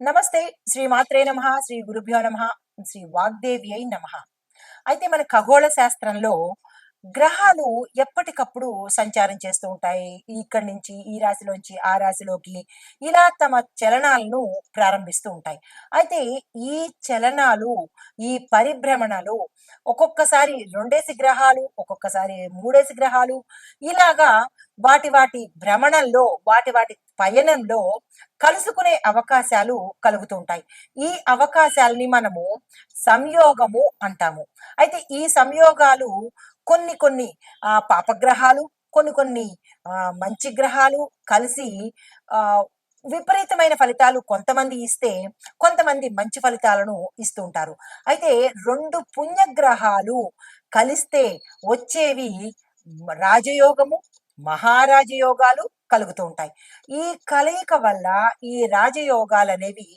నమస్తే. శ్రీ మాత్రే నమః. శ్రీ గురుభ్యో నమః. శ్రీ వాగ్దేవ్యై నమః. అయితే మన ఖగోళ శాస్త్రంలో గ్రహాలు ఎప్పటికప్పుడు సంచారం చేస్తూ ఉంటాయి. ఇక్కడి నుంచి ఈ రాశిలోంచి ఆ రాశిలోకి ఇలా తమ చలనాలను ప్రారంభిస్తూ ఉంటాయి. అయితే ఈ చలనాలు, ఈ పరిభ్రమణలు ఒక్కొక్కసారి 2 గ్రహాలు, ఒక్కొక్కసారి 3 గ్రహాలు ఇలాగా వాటి భ్రమణంలో, వాటి పయనంలో కలుసుకునే అవకాశాలు కలుగుతూ ఉంటాయి. ఈ అవకాశాలని మనము సంయోగము అంటాము. అయితే ఈ సంయోగాలు కొన్ని కొన్ని పాపగ్రహాలు, కొన్ని మంచి గ్రహాలు కలిసి ఆహ్, విపరీతమైన ఫలితాలు కొంతమంది ఇస్తే, కొంతమంది మంచి ఫలితాలను ఇస్తూ ఉంటారు. అయితే 2 పుణ్యగ్రహాలు కలిస్తే వచ్చేవి రాజయోగము, మహారాజయోగాలు కలుగుతూ ఉంటాయి. ఈ కలయిక వల్ల ఈ రాజయోగాలనేవి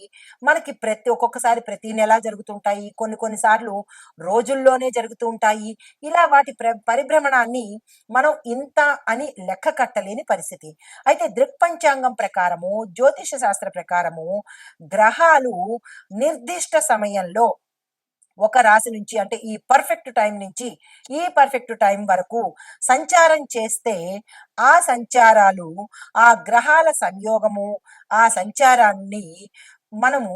మనకి ఒక్కొక్కసారి ప్రతి నెల జరుగుతుంటాయి. కొన్ని సార్లు రోజుల్లోనే జరుగుతూ ఉంటాయి. ఇలా వాటి పరిభ్రమణాన్ని మనం ఇంత అని లెక్క కట్టలేని పరిస్థితి. అయితే దృక్పంచాంగం ప్రకారము, జ్యోతిష శాస్త్ర ప్రకారము గ్రహాలు నిర్దిష్ట సమయంలో ఒక రాశి నుంచి అంటే ఈ పర్ఫెక్ట్ టైం నుంచి ఈ పర్ఫెక్ట్ టైం వరకు సంచారం చేస్తే ఆ సంచారాలు, ఆ గ్రహాల సంయోగము, ఆ సంచారాన్ని మనము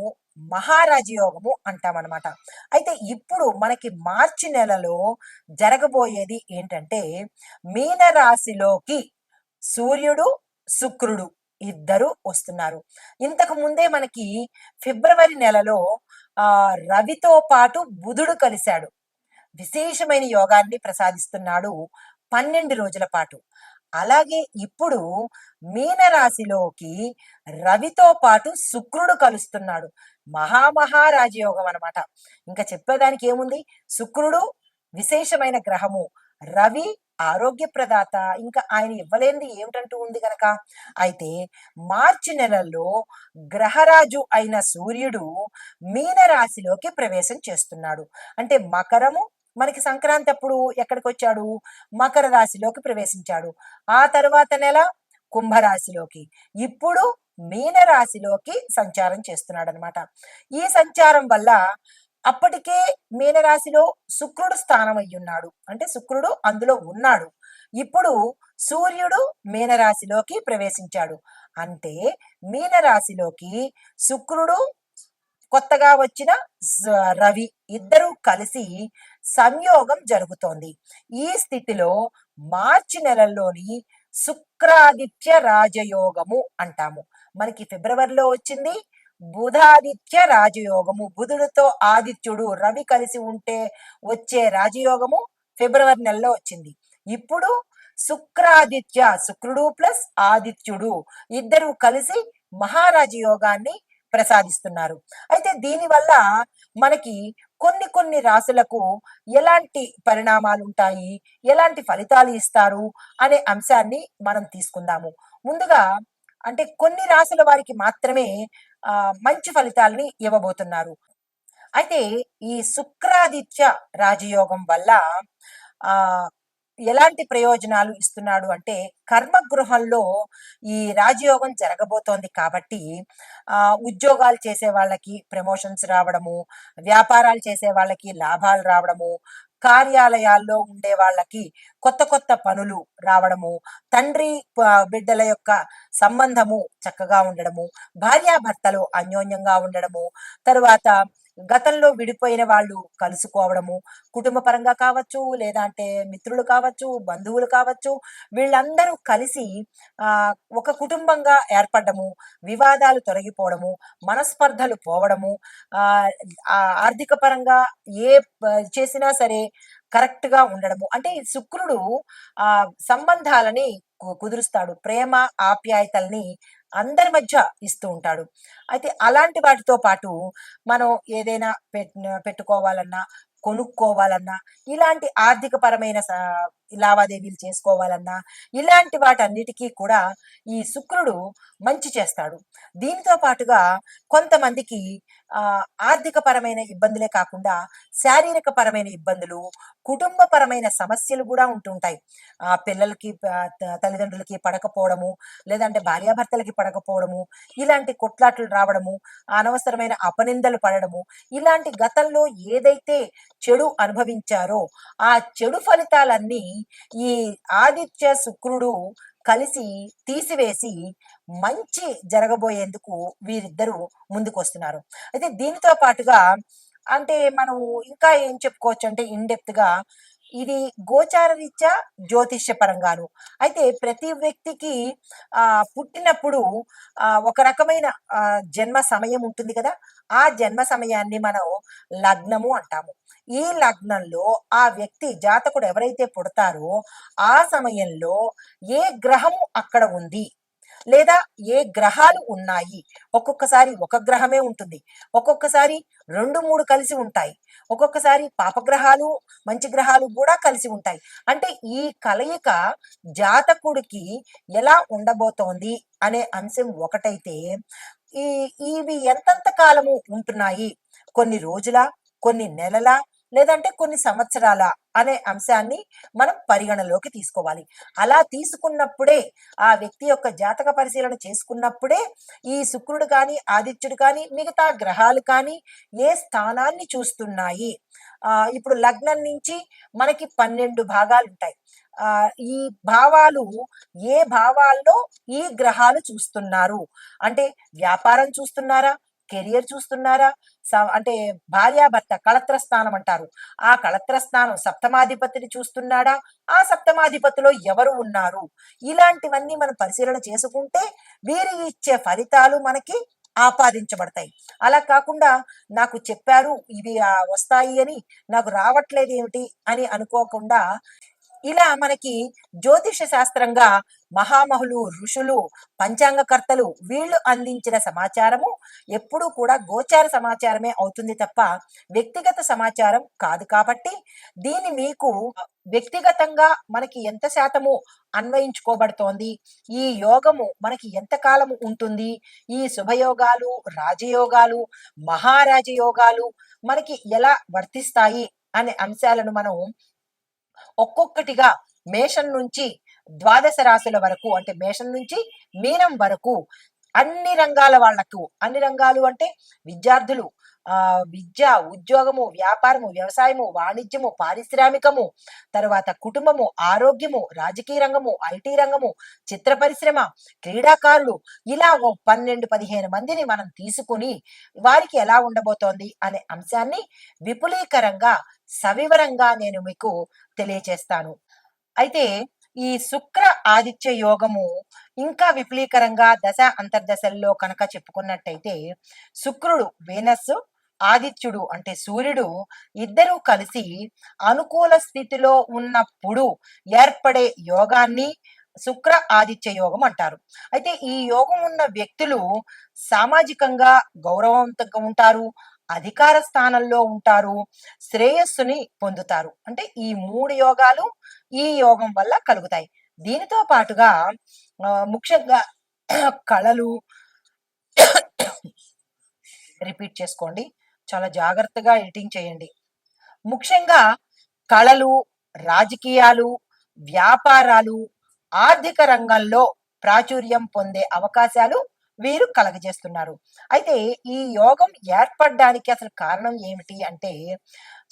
మహారాజయోగము అంటామనమాట. అయితే ఇప్పుడు మనకి మార్చి నెలలో జరగబోయేది ఏంటంటే మీనరాశిలోకి సూర్యుడు, శుక్రుడు ఇద్దరు వస్తున్నారు. ఇంతకు ముందే మనకి ఫిబ్రవరి నెలలో రవితో పాటు బుధుడు కలిశాడు. విశేషమైన యోగాన్ని ప్రసాదిస్తున్నాడు 12 రోజుల పాటు. అలాగే ఇప్పుడు మీనరాశిలోకి రవితో పాటు శుక్రుడు కలుస్తున్నాడు. మహారాజయోగం అనమాట. ఇంకా చెప్పేదానికి ఏముంది? శుక్రుడు విశేషమైన గ్రహము. రవి ఆరోగ్య ప్రదాత. ఇంకా ఆయన ఇవ్వలేనిది ఏమిటంటూ ఉంది గనక. అయితే మార్చి నెలల్లో గ్రహరాజు అయిన సూర్యుడు మీనరాశిలోకి ప్రవేశం చేస్తున్నాడు. అంటే మకరము మనకి సంక్రాంతి అప్పుడు ఎక్కడికొచ్చాడు? మకర రాశిలోకి ప్రవేశించాడు. ఆ తరువాత నెల కుంభరాశిలోకి. ఇప్పుడు మీనరాశిలోకి సంచారం చేస్తున్నాడనమాట. ఈ సంచారం వల్ల అప్పటికే మీనరాశిలో శుక్రుడు స్థానం అయ్యున్నాడు. అంటే శుక్రుడు అందులో ఉన్నాడు. ఇప్పుడు సూర్యుడు మీనరాశిలోకి ప్రవేశించాడు. అంటే మీనరాశిలోకి శుక్రుడు, కొత్తగా వచ్చిన రవి ఇద్దరూ కలిసి సంయోగం జరుగుతోంది. ఈ స్థితిలో మార్చి నెలలోని శుక్రాదిత్య రాజయోగము అంటాము. మనకి ఫిబ్రవరిలో వచ్చింది బుధాదిత్య రాజయోగము. బుధుడితో ఆదిత్యుడు రవి కలిసి ఉంటే వచ్చే రాజయోగము ఫిబ్రవరి నెలలో వచ్చింది. ఇప్పుడు శుక్రాదిత్య, శుక్రుడు ప్లస్ ఆదిత్యుడు ఇద్దరు కలిసి మహారాజయోగాన్ని ప్రసాదిస్తున్నారు. అయితే దీనివల్ల మనకి కొన్ని రాశులకు ఎలాంటి పరిణామాలు ఉంటాయి, ఎలాంటి ఫలితాలు ఇస్తారు అనే అంశాన్ని మనం తీసుకుందాము. ముందుగా అంటే కొన్ని రాశుల వారికి మాత్రమే మంచి ఫలితాలని ఇవ్వబోతున్నారు. అయితే ఈ శుక్రాదిత్య రాజయోగం వల్ల ఆ ఎలాంటి ప్రయోజనాలు ఇస్తున్నాడు అంటే కర్మగృహంలో ఈ రాజయోగం జరగబోతోంది కాబట్టి ఉద్యోగాలు చేసే వాళ్ళకి ప్రమోషన్స్ రావడము, వ్యాపారాలు చేసే వాళ్ళకి లాభాలు రావడము, కార్యాలయాల్లో ఉండే వాళ్ళకి కొత్త పనులు రావడము, తండ్రి బిడ్డల యొక్క సంబంధము చక్కగా ఉండడము, భార్యాభర్తలు అన్యోన్యంగా ఉండడము, తరువాత గతంలో విడిపోయిన వాళ్ళు కలుసుకోవడము, కుటుంబ పరంగా కావచ్చు, లేదా అంటే మిత్రులు కావచ్చు, బంధువులు కావచ్చు, వీళ్ళందరూ కలిసి ఒక కుటుంబంగా ఏర్పడము, వివాదాలు తొలగిపోవడము, మనస్పర్ధలు పోవడము, ఆహ్, ఆర్థిక పరంగా ఏ చేసినా సరే కరెక్ట్ గా ఉండడము. అంటే ఈ శుక్రుడు సంబంధాలని కుదురుస్తాడు. ప్రేమ, ఆప్యాయతల్ని అందరి మధ్య ఇస్తూ ఉంటాడు. అయితే అలాంటి వాటితో పాటు మనం ఏదైనా పెట్టుకోవాలన్నా, కొనుక్కోవాలన్నా ఇలాంటి ఆర్థిక పరమైన లావాదేవీలు చేసుకోవాలన్నా ఇలాంటి వాటన్నిటికీ కూడా ఈ శుక్రుడు మంచి చేస్తాడు. దీనితో పాటుగా కొంతమందికి ఆర్థిక పరమైన ఇబ్బందులే కాకుండా శారీరక పరమైన ఇబ్బందులు, కుటుంబపరమైన సమస్యలు కూడా ఉంటుంటాయి. పిల్లలకి తల్లిదండ్రులకి పడకపోవడము, లేదంటే భార్యాభర్తలకి పడకపోవడము, ఇలాంటి కొట్లాట్లు రావడము, అనవసరమైన అపనిందలు పడడము, ఇలాంటి గతంలో ఏదైతే చెడు అనుభవించారో ఆ చెడు ఫలితాలన్నీ ఈ ఆదిత్య శుక్రుడు కలిసి తీసివేసి మంచి జరగబోయేందుకు వీరిద్దరూ ముందుకొస్తున్నారు. అయితే దీనితో పాటుగా అంటే మనం ఇంకా ఏం చెప్పుకోవచ్చు అంటే ఇన్‌డెప్త్ గా ఇది గోచార రీత్యా జ్యోతిష్య పరంగాను. అయితే ప్రతి వ్యక్తికి పుట్టినప్పుడు ఒక రకమైన జన్మ సమయం ఉంటుంది కదా! ఆ జన్మ సమయాన్ని మనం లగ్నము అంటాము. ఈ లగ్నంలో ఆ వ్యక్తి జాతకుడు ఎవరైతే పుడతారో ఆ సమయంలో ఏ గ్రహము అక్కడ ఉంది లేదా ఏ గ్రహాలు ఉన్నాయి. ఒక్కొక్కసారి ఒక గ్రహమే ఉంటుంది. ఒక్కొక్కసారి 2, 3 కలిసి ఉంటాయి. ఒక్కొక్కసారి పాపగ్రహాలు, మంచి గ్రహాలు కూడా కలిసి ఉంటాయి. అంటే ఈ కలయిక జాతకుడికి ఎలా ఉండబోతోంది అనే అంశం ఒకటైతే, ఈ ఇవి ఎంతెంత కాలము ఉంటున్నాయి? కొన్ని రోజులా? కొన్ని నెలలా? లేదంటే కొన్ని సంవత్సరాలా? అనే అంశాన్ని మనం పరిగణలోకి తీసుకోవాలి. అలా తీసుకున్నప్పుడే ఆ వ్యక్తి యొక్క జాతక పరిశీలన చేసుకున్నప్పుడే ఈ శుక్రుడు కానీ, ఆదిత్యుడు కానీ, మిగతా గ్రహాలు కానీ ఏ స్థానాన్ని చూస్తున్నాయి. ఇప్పుడు లగ్నం నుంచి మనకి 12 భాగాలుంటాయి. ఈ భావాలు ఏ భావాల్లో ఈ గ్రహాలు చూస్తున్నారు. అంటే వ్యాపారం చూస్తున్నారా? కెరియర్ చూస్తున్నారా? అంటే భార్యాభర్త కళత్ర స్థానం అంటారు. ఆ కళత్ర స్థానం సప్తమాధిపతిని చూస్తున్నాడా? ఆ సప్తమాధిపతిలో ఎవరు ఉన్నారు? ఇలాంటివన్నీ మనం పరిశీలన చేసుకుంటే వీరు ఇచ్చే ఫలితాలు మనకి ఆపాదించబడతాయి. అలా కాకుండా నాకు చెప్పారు ఇవి వస్తాయి అని, నాకు రావట్లేదేమిటి అని అనుకోకుండా ఇలా మనకి జ్యోతిష శాస్త్రంగా మహామహులు, ఋషులు, పంచాంగకర్తలు వీళ్ళు అందించిన సమాచారము ఎప్పుడూ కూడా గోచార సమాచారమే అవుతుంది తప్ప వ్యక్తిగత సమాచారం కాదు. కాబట్టి దీన్ని మీకు వ్యక్తిగతంగా మనకి ఎంత శాతము అన్వయించుకోబడుతోంది, ఈ యోగము మనకి ఎంత కాలము ఉంటుంది, ఈ శుభయోగాలు, రాజయోగాలు, మహారాజయోగాలు మనకి ఎలా వర్తిస్తాయి అనే అంశాలను మనం ఒక్కొక్కటిగా మేషం నుంచి ద్వాదశ రాశుల వరకు, అంటే మేషం నుంచి మీనం వరకు అన్ని రంగాల వాళ్లకు, అన్ని రంగాలు అంటే విద్యార్థులు, విద్య, ఉద్యోగము, వ్యాపారము, వ్యవసాయము, వాణిజ్యము, పారిశ్రామికము, తర్వాత కుటుంబము, ఆరోగ్యము, రాజకీయ రంగము, ఐటీ రంగము, చిత్ర పరిశ్రమ, క్రీడాకారులు, ఇలా 12, 15 మందిని మనం తీసుకుని వారికి ఎలా ఉండబోతోంది అనే అంశాన్ని విపులీకరంగా సవివరంగా నేను మీకు తెలియచేస్తాను. అయితే ఈ శుక్ర ఆదిత్య యోగము ఇంకా విపులీకరంగా దశ అంతర్దశల్లో కనుక చెప్పుకున్నట్టయితే, శుక్రుడు వీనస్, ఆదిత్యుడు అంటే సూర్యుడు ఇద్దరూ కలిసి అనుకూల స్థితిలో ఉన్నప్పుడు ఏర్పడే యోగాన్ని శుక్ర ఆదిత్య యోగం అంటారు. అయితే ఈ యోగం ఉన్న వ్యక్తులు సామాజికంగా గౌరవవంతంగా ఉంటారు, అధికార స్థానంలో ఉంటారు, శ్రేయస్సుని పొందుతారు. అంటే ఈ 3 యోగాలు ఈ యోగం వల్ల కలుగుతాయి. దీనితో పాటుగా ముఖ్యంగా కళలు రిపీట్ చేసుకోండి. చాలా జాగ్రత్తగా ఎడిటింగ్ చేయండి. ముఖ్యంగా కళలు, రాజకీయాలు, వ్యాపారాలు, ఆర్థిక రంగంలో ప్రాచుర్యం పొందే అవకాశాలు వీరు కలగజేస్తున్నారు. అయితే ఈ యోగం ఏర్పడడానికి అసలు కారణం ఏమిటి అంటే,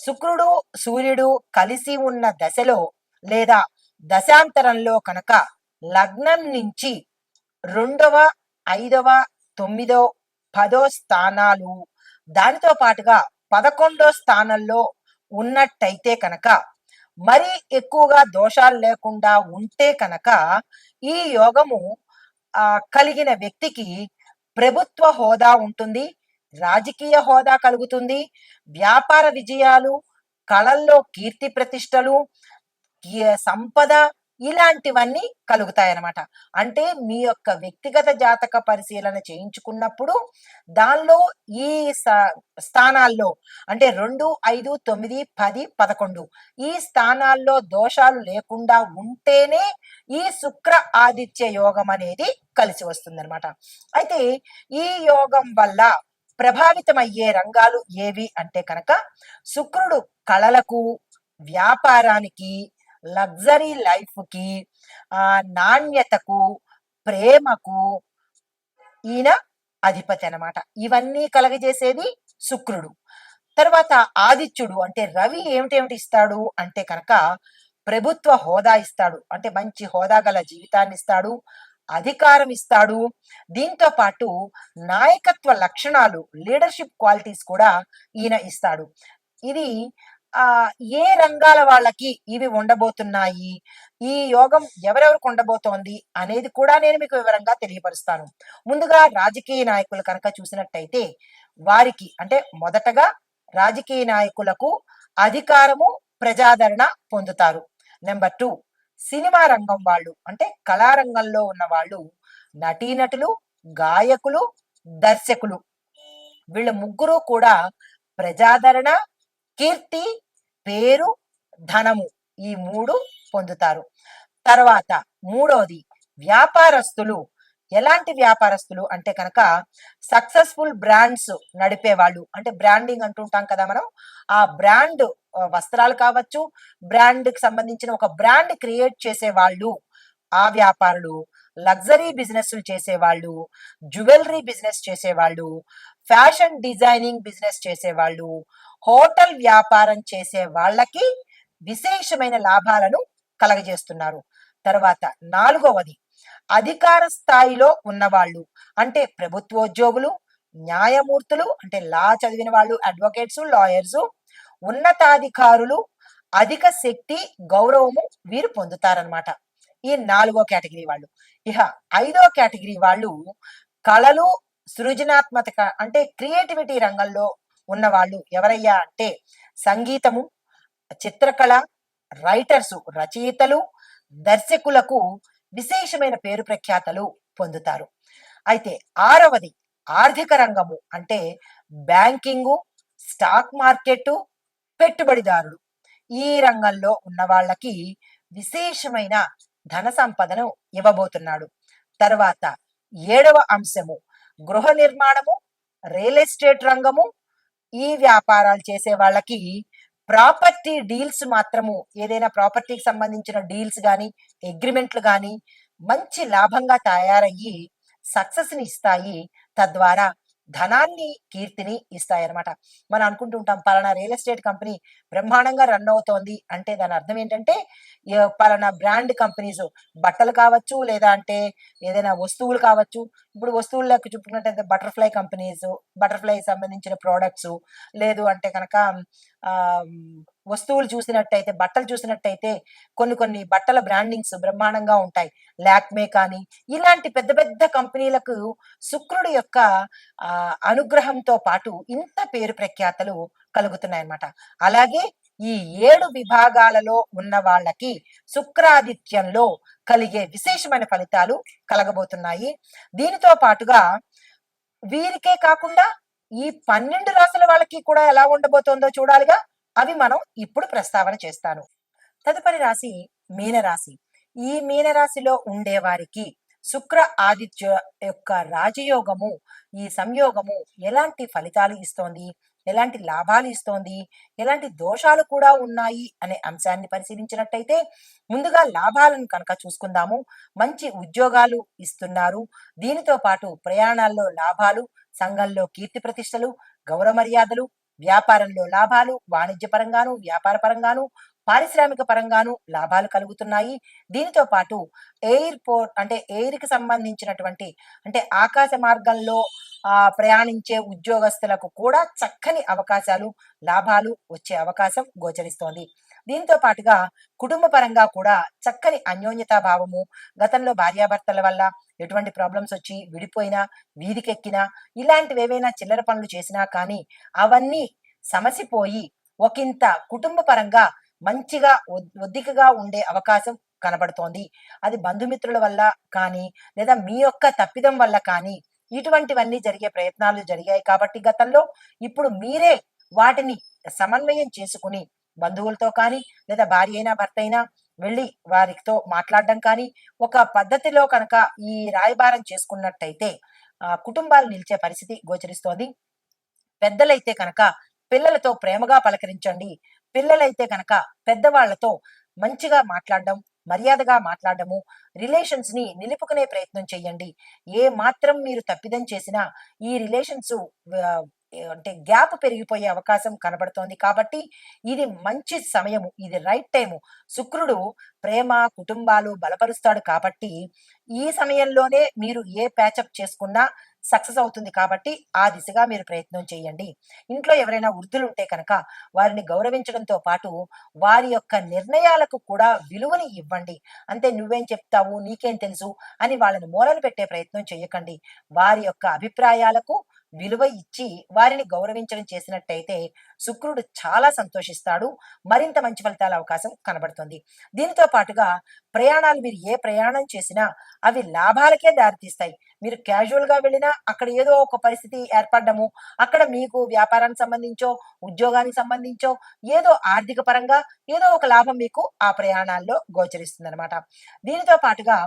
శుక్రుడు, సూర్యుడు కలిసి ఉన్న దశలో లేదా దశాంతరంలో కనుక లగ్నం నుంచి 2వ, 5వ, 9, 10 స్థానాలు, దానితో పాటుగా 11 స్థానంలో ఉన్నట్టయితే కనుక, మరీ ఎక్కువగా దోషాలు లేకుండా ఉంటే కనుక ఈ యోగము కలిగిన వ్యక్తికి ప్రభుత్వ హోదా ఉంటుంది, రాజకీయ హోదా కలుగుతుంది, వ్యాపార విజయాలు, కళల్లో కీర్తి ప్రతిష్టలు, సంపద, ఇలాంటివన్నీ కలుగుతాయన్నమాట. అంటే మీ యొక్క వ్యక్తిగత జాతక పరిశీలన చేయించుకున్నప్పుడు దానిలో ఈ స్థానాల్లో అంటే 2, 5, 9, 10, 11 ఈ స్థానాల్లో దోషాలు లేకుండా ఉంటేనే ఈ శుక్ర ఆదిత్య యోగం అనేది కలిసి వస్తుందన్నమాట. అయితే ఈ యోగం వల్ల ప్రభావితమయ్యే రంగాలు ఏవి అంటే కనుక శుక్రుడు కళలకు, వ్యాపారానికి, లగ్జరీ లైఫ్‌కి, నాణ్యతకు, ప్రేమకు ఈయన అధిపతి అనమాట. ఇవన్నీ కలగజేసేది శుక్రుడు. తర్వాత ఆదిత్యుడు అంటే రవి ఏమిటేమిటి ఇస్తాడు అంటే కనుక ప్రభుత్వ హోదా ఇస్తాడు. అంటే మంచి హోదా గల జీవితాన్ని ఇస్తాడు. అధికారం ఇస్తాడు. దీంతో పాటు నాయకత్వ లక్షణాలు, లీడర్‌షిప్ క్వాలిటీస్ కూడా ఈయన ఇస్తాడు. ఇది ఏ రంగాల వాళ్ళకి ఇవి ఉండబోతున్నాయి, ఈ యోగం ఎవరెవరికి ఉండబోతోంది అనేది కూడా నేను మీకు వివరంగా తెలియపరుస్తాను. ముందుగా రాజకీయ నాయకులు కనుక చూసినట్టయితే వారికి అంటే మొదటగా రాజకీయ నాయకులకు అధికారము, ప్రజాదరణ పొందుతారు. నెంబర్ 2 సినిమా రంగం వాళ్ళు అంటే కళారంగంలో ఉన్న వాళ్ళు, నటీనటులు, గాయకులు, దర్శకులు వీళ్ళ ముగ్గురు కూడా ప్రజాదరణ, కీర్తి, పేరు, ధనము ఈ 3 పొందుతారు. తర్వాత మూడోది వ్యాపారస్తులు. ఎలాంటి వ్యాపారస్తులు అంటే కనుక సక్సెస్ఫుల్ బ్రాండ్స్ నడిపేవాళ్ళు అంటే బ్రాండింగ్ అంటుంటాం కదా మనం. ఆ బ్రాండ్ వస్త్రాలు కావచ్చు, బ్రాండ్కి సంబంధించిన ఒక బ్రాండ్ క్రియేట్ చేసేవాళ్ళు ఆ వ్యాపారులు, లగ్జరీ బిజినెస్లు చేసేవాళ్ళు, జ్యువెలరీ బిజినెస్ చేసేవాళ్ళు, ఫ్యాషన్ డిజైనింగ్ బిజినెస్ చేసేవాళ్ళు, హోటల్ వ్యాపారం చేసే వాళ్ళకి విశేషమైన లాభాలను కలగజేస్తున్నారు. తర్వాత నాలుగవది అధికార స్థాయిలో ఉన్నవాళ్ళు అంటే ప్రభుత్వోద్యోగులు, న్యాయమూర్తులు అంటే లా చదివిన వాళ్ళు, అడ్వకేట్స్, లాయర్స్, ఉన్నతాధికారులు, అధిక శక్తి, గౌరవము వీరు పొందుతారనమాట. ఈ 4వ కేటగిరీ వాళ్ళు. ఇహ 5వ కేటగిరీ వాళ్ళు కళలు, సృజనాత్మక అంటే క్రియేటివిటీ రంగంలో ఉన్నవాళ్ళు ఎవరయ్యా అంటే సంగీతము, చిత్రకళ, రైటర్స్ రచయితలు, దర్శకులకు విశేషమైన పేరు ప్రఖ్యాతలు పొందుతారు. అయితే 6వది ఆర్థిక రంగము అంటే బ్యాంకింగు, స్టాక్ మార్కెట్, పెట్టుబడిదారులు ఈ రంగంలో ఉన్న వాళ్ళకి విశేషమైన ధన సంపదను ఇవ్వబోతున్నాడు. తర్వాత 7వ అంశము గృహ నిర్మాణము, రియల్ ఎస్టేట్ రంగము ఈ వ్యాపారాలు చేసే వాళ్ళకి ప్రాపర్టీ డీల్స్ మాత్రము ఏదైనా ప్రాపర్టీకి సంబంధించిన డీల్స్ కానీ అగ్రిమెంట్లు కానీ మంచి లాభంగా తయారయ్యి సక్సెస్ని ఇస్తాయి. తద్వారా ధనాన్ని, కీర్తిని ఇస్తాయన్నమాట. మనం అనుకుంటుంటాం పలానా రియల్ ఎస్టేట్ కంపెనీ బ్రహ్మాండంగా రన్ అవుతోంది అంటే దాని అర్థం ఏంటంటే పలానా బ్రాండ్ కంపెనీస్ బట్టలు కావచ్చు, లేదా అంటే ఏదైనా వస్తువులు కావచ్చు. ఇప్పుడు వస్తువుల్లోకి చూపుకున్నట్టయితే బటర్ఫ్లై కంపెనీస్, బటర్ఫ్లై సంబంధించిన ప్రోడక్ట్స్, లేదు అంటే కనుక వస్తువులు చూసినట్టయితే, బట్టలు చూసినట్టయితే కొన్ని కొన్ని బట్టల బ్రాండింగ్స్ బ్రహ్మాండంగా ఉంటాయి. లాక్మే కానీ ఇలాంటి పెద్ద పెద్ద కంపెనీలకు శుక్రుడి యొక్క అనుగ్రహంతో పాటు ఇంత పేరు ప్రఖ్యాతలు కలుగుతున్నాయన్నమాట. అలాగే ఈ 7 విభాగాలలో ఉన్న వాళ్ళకి శుక్రాదిత్యంలో కలిగే విశేషమైన ఫలితాలు కలగబోతున్నాయి. దీనితో పాటుగా వీరికే కాకుండా ఈ 12 రాసుల వాళ్ళకి కూడా ఎలా ఉండబోతోందో చూడాలిగా. అవి మనం ఇప్పుడు ప్రస్తావన చేస్తాను. తదుపరి రాశి మీనరాశి. ఈ మీనరాశిలో ఉండే వారికి శుక్ర ఆదిత్య యొక్క రాజయోగము, ఈ సంయోగము ఎలాంటి ఫలితాలు ఇస్తోంది, ఎలాంటి లాభాలు ఇస్తోంది, ఎలాంటి దోషాలు కూడా ఉన్నాయి అనే అంశాన్ని పరిశీలించినట్టయితే ముందుగా లాభాలను కనుక చూసుకుందాము. మంచి ఉద్యోగాలు ఇస్తున్నారు. దీనితో పాటు ప్రయాణాల్లో లాభాలు, సంఘంలో కీర్తి ప్రతిష్టలు, గౌరవ మర్యాదలు, వ్యాపారంలో లాభాలు, వాణిజ్య పరంగాను, వ్యాపార పరంగాను, పారిశ్రామిక పరంగాను లాభాలు కలుగుతున్నాయి. దీనితో పాటు ఎయిర్పోర్ట్ అంటే ఎయిర్కి సంబంధించినటువంటి అంటే ఆకాశ మార్గంలో ప్రయాణించే ఉద్యోగస్తులకు కూడా చక్కని అవకాశాలు, లాభాలు వచ్చే అవకాశం గోచరిస్తోంది. దీంతో పాటుగా కుటుంబ పరంగా కూడా చక్కని అన్యోన్యతా భావము, గతంలో భార్యాభర్తల వల్ల ఎటువంటి ప్రాబ్లమ్స్ వచ్చి విడిపోయినా, వీధికెక్కినా, ఇలాంటివి ఏవైనా చిల్లర పనులు చేసినా కానీ అవన్నీ సమసిపోయి ఒకంత కుటుంబ పరంగా మంచిగా ఒద్దికగా ఉండే అవకాశం కనబడుతోంది. అది బంధుమిత్రుల వల్ల కానీ, లేదా మీ యొక్క తప్పిదం వల్ల కానీ, ఇటువంటివన్నీ జరిగే ప్రయత్నాలు జరిగాయి కాబట్టి గతంలో, ఇప్పుడు మీరే వాటిని సమన్వయం చేసుకుని, బంధువులతో కానీ, లేదా భార్య అయినా, భర్త అయినా వెళ్ళి వారితో మాట్లాడడం కానీ, ఒక పద్ధతిలో కనుక ఈ రాయబారం చేసుకున్నట్టయితే కుటుంబాలు నిలిచే పరిస్థితి గోచరిస్తోంది. పెద్దలైతే కనుక పిల్లలతో ప్రేమగా పలకరించండి. పిల్లలైతే కనుక పెద్దవాళ్లతో మంచిగా మాట్లాడడం, మర్యాదగా మాట్లాడడము, రిలేషన్స్ ని నిలుపుకునే ప్రయత్నం చేయండి. ఏ మాత్రం మీరు తప్పిదం చేసినా ఈ రిలేషన్స్ అంటే గ్యాప్ పెరిగిపోయే అవకాశం కనబడుతోంది కాబట్టి ఇది మంచి సమయము, ఇది రైట్ టైము. శుక్రుడు ప్రేమ, కుటుంబాలు బలపరుస్తాడు కాబట్టి ఈ సమయంలోనే మీరు ఏ ప్యాచప్ చేసుకున్నా సక్సెస్ అవుతుంది కాబట్టి ఆ దిశగా మీరు ప్రయత్నం చేయండి. ఇంట్లో ఎవరైనా వృద్ధులుంటే కనుక వారిని గౌరవించడంతో పాటు వారి యొక్క నిర్ణయాలకు కూడా విలువని ఇవ్వండి. అంతే, నువ్వేం చెప్తావు, నీకేం తెలుసు అని వాళ్ళని మూలన పెట్టే ప్రయత్నం చేయకండి. వారి యొక్క అభిప్రాయాలకు విలువ ఇచ్చి వారిని గౌరవించడం చేసినట్టయితే శుక్రుడు చాలా సంతోషిస్తాడు. మరింత మంచి ఫలితాల అవకాశం కనబడుతుంది. దీనితో పాటుగా ప్రయాణాలు, మీరు ఏ ప్రయాణం చేసినా అవి లాభాలకే దారితీస్తాయి. మీరు క్యాజువల్ గా వెళ్ళినా అక్కడ ఏదో ఒక పరిస్థితి ఏర్పడము, అక్కడ మీకు వ్యాపారానికి సంబంధించో, ఉద్యోగానికి సంబంధించో, ఏదో ఆర్థిక పరంగా ఏదో ఒక లాభం మీకు ఆ ప్రయాణాల్లో గోచరిస్తుంది అనమాట. దీనితో పాటుగా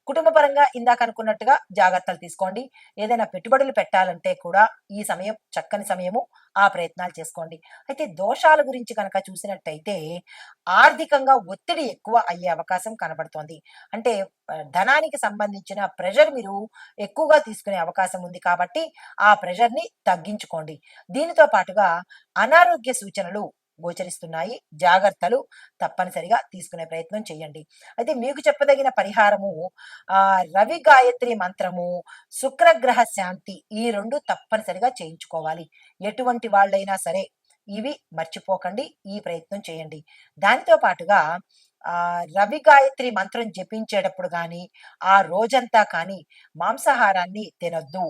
కుటుంబ పరంగా ఇందాక అనుకున్నట్టుగా జాగ్రత్తలు తీసుకోండి. ఏదైనా పెట్టుబడులు పెట్టాలంటే కూడా ఈ సమయం చక్కని సమయము, ఆ ప్రయత్నాలు చేసుకోండి. అయితే దోషాల గురించి కనుక చూసినట్టయితే ఆర్థికంగా ఒత్తిడి ఎక్కువ అయ్యే అవకాశం కనబడుతోంది. అంటే ధనానికి సంబంధించిన ప్రెషర్ మీరు ఎక్కువగా తీసుకునే అవకాశం ఉంది కాబట్టి ఆ ప్రెషర్ ని తగ్గించుకోండి. దీనితో పాటుగా అనారోగ్య సూచనలు గోచరిస్తున్నాయి. జాగ్రత్తలు తప్పనిసరిగా తీసుకునే ప్రయత్నం చేయండి. అయితే మీకు చెప్పదగిన పరిహారము రవి గాయత్రి మంత్రము, శుక్రగ్రహ శాంతి, ఈ రెండు తప్పనిసరిగా చేయించుకోవాలి. ఎటువంటి వాళ్ళైనా సరే ఇవి మర్చిపోకండి, ఈ ప్రయత్నం చేయండి. దానితో పాటుగా రవి గాయత్రి మంత్రం జపించేటప్పుడు కానీ, ఆ రోజంతా కానీ మాంసాహారాన్ని తినొద్దు.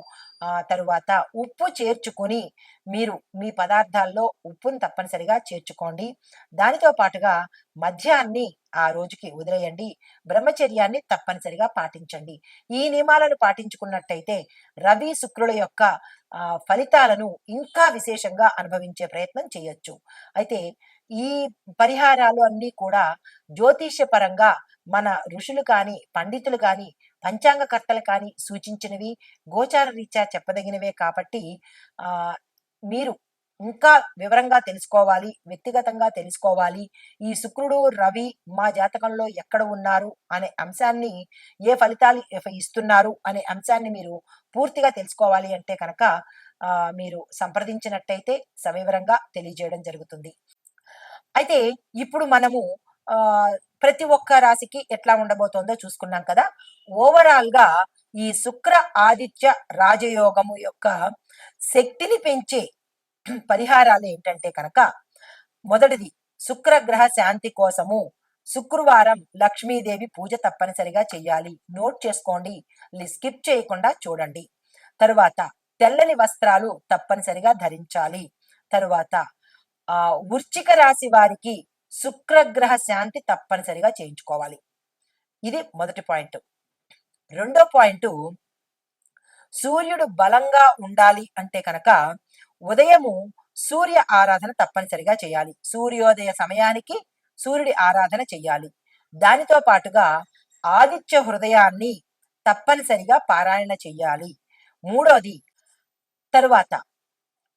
తరువాత ఉప్పు చేర్చుకొని మీరు మీ పదార్థాల్లో ఉప్పును తప్పనిసరిగా చేర్చుకోండి. దానితో పాటుగా మద్యాన్ని ఆ రోజుకి వదిలేయండి. బ్రహ్మచర్యాన్ని తప్పనిసరిగా పాటించండి. ఈ నియమాలను పాటించుకున్నట్టయితే రవి శుక్రుల యొక్క ఫలితాలను ఇంకా విశేషంగా అనుభవించే ప్రయత్నం చేయొచ్చు. అయితే ఈ పరిహారాలు అన్నీ కూడా జ్యోతిష్య పరంగా మన ఋషులు కానీ, పండితులు కానీ, పంచాంగకర్తలు కానీ సూచించినవి, గోచార రీత్యా చెప్పదగినవే కాబట్టి ఆ మీరు ఇంకా వివరంగా తెలుసుకోవాలి, వ్యక్తిగతంగా తెలుసుకోవాలి, ఈ శుక్రుడు రవి మా జాతకంలో ఎక్కడ ఉన్నారు అనే అంశాన్ని, ఏ ఫలితాలు ఇస్తున్నారు అనే అంశాన్ని మీరు పూర్తిగా తెలుసుకోవాలి అంటే కనుక మీరు సంప్రదించినట్టయితే సవివరంగా తెలియజేయడం జరుగుతుంది. అయితే ఇప్పుడు మనము ఆ ప్రతి ఒక్క రాశికి ఎట్లా ఉండబోతోందో చూసుకున్నాం కదా. ఓవరాల్ గా ఈ శుక్ర ఆదిత్య రాజయోగము యొక్క శక్తిని పెంచే పరిహారాలు ఏంటంటే కనుక, మొదటిది శుక్రగ్రహ శాంతి కోసము శుక్రవారం లక్ష్మీదేవి పూజ తప్పనిసరిగా చెయ్యాలి. నోట్ చేసుకోండి, స్కిప్ చేయకుండా చూడండి. తరువాత తెల్లని వస్త్రాలు తప్పనిసరిగా ధరించాలి. తరువాత వృశ్చిక రాశి వారికి శుక్రగ్రహ శాంతి తప్పనిసరిగా చేయించుకోవాలి. ఇది మొదటి పాయింట్. రెండో పాయింట్, సూర్యుడు బలంగా ఉండాలి అంటే కనుక ఉదయము సూర్య ఆరాధన తప్పనిసరిగా చేయాలి. సూర్యోదయ సమయానికి సూర్యుడి ఆరాధన చెయ్యాలి. దానితో పాటుగా ఆదిత్య హృదయాన్ని తప్పనిసరిగా పారాయణ చెయ్యాలి. మూడోది, తరువాత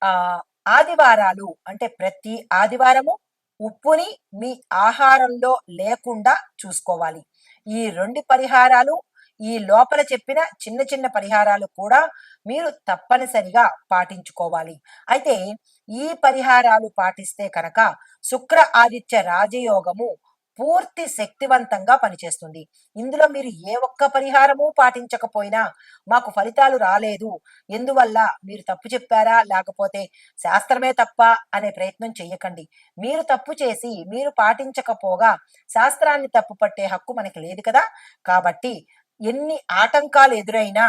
ఆ ఆదివారాలు అంటే ప్రతి ఆదివారము ఉప్పుని మీ ఆహారంలో లేకుండా చూసుకోవాలి. ఈ రెండు పరిహారాలు, ఈ లోపల చెప్పిన చిన్న చిన్న పరిహారాలు కూడా మీరు తప్పనిసరిగా పాటించుకోవాలి. అయితే ఈ పరిహారాలు పాటిస్తే కనుక శుక్ర ఆదిత్య రాజయోగము పూర్తి శక్తివంతంగా పనిచేస్తుంది. ఇందులో మీరు ఏ ఒక్క పరిహారము పాటించకపోయినా మాకు ఫలితాలు రాలేదు, ఎందువల్ల మీరు తప్పు చెప్పారా లేకపోతే శాస్త్రమే తప్ప అనే ప్రయత్నం చెయ్యకండి. మీరు తప్పు చేసి మీరు పాటించకపోగా శాస్త్రాన్ని తప్పు పట్టే హక్కు మనకి లేదు కదా. కాబట్టి ఎన్ని ఆటంకాలు ఎదురైనా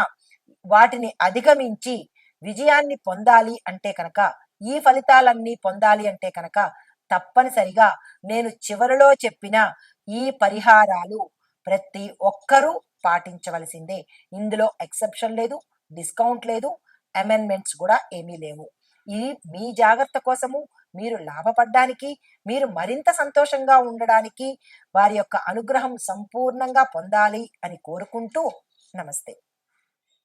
వాటిని అధిగమించి విజయాన్ని పొందాలి అంటే కనుక, ఈ ఫలితాలన్నీ పొందాలి అంటే కనుక తప్పనిసరిగా నేను చివరిలో చెప్పిన ఈ పరిహారాలు ప్రతి ఒక్కరూ పాటించవలసిందే. ఇందులో ఎక్సెప్షన్ లేదు, డిస్కౌంట్ లేదు, అమెండ్మెంట్స్ కూడా ఏమీ లేవు. ఇది మీ జాగ్రత్త కోసము, మీరు లాభపడ్డానికి, మీరు మరింత సంతోషంగా ఉండడానికి, వారి యొక్క అనుగ్రహం సంపూర్ణంగా పొందాలి అని కోరుకుంటూ నమస్తే.